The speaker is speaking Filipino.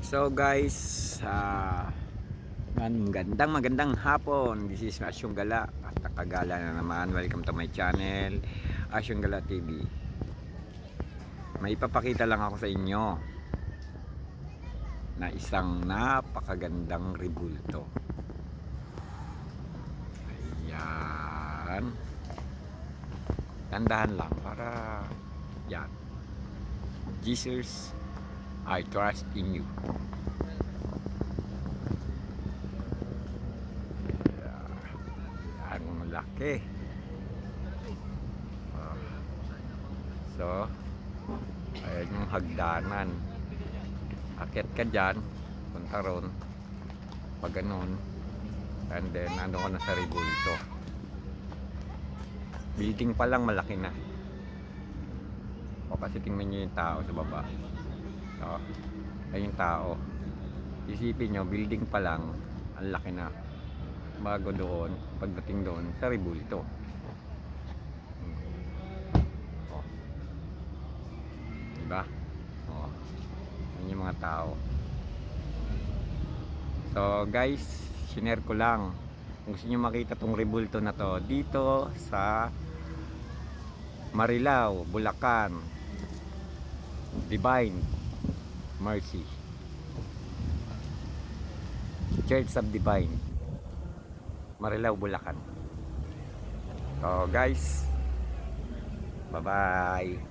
So guys, magandang hapon. This is Asyong Gala at nakagala na naman. Welcome to my channel, Asyong Gala TV. May ipapakita lang ako sa inyo na isang napakagandang rebulto. Ayan. Tandahan lang para yan. Jesus, I trust in you. Ang malaki. So, ayan yung hagdanan. Akyat ka dyan, punta ron, pag ganun, and then ano ko na sa rebulto. Building pa lang malaki na. O kasi tingnan nyo yung tao sa baba. So, ayun yung tao. Isipin nyo, building pa lang, ang laki na. Bago doon, pagdating doon sa rebulto. Oh. Diba? Oh. Yan yung mga tao. So guys, sinare ko lang. Kung gusto nyo makita tong rebulto na to, dito sa Marilao, Bulacan, Divine Mercy Church of Divine, Marilao, Bulacan. So guys, bye bye.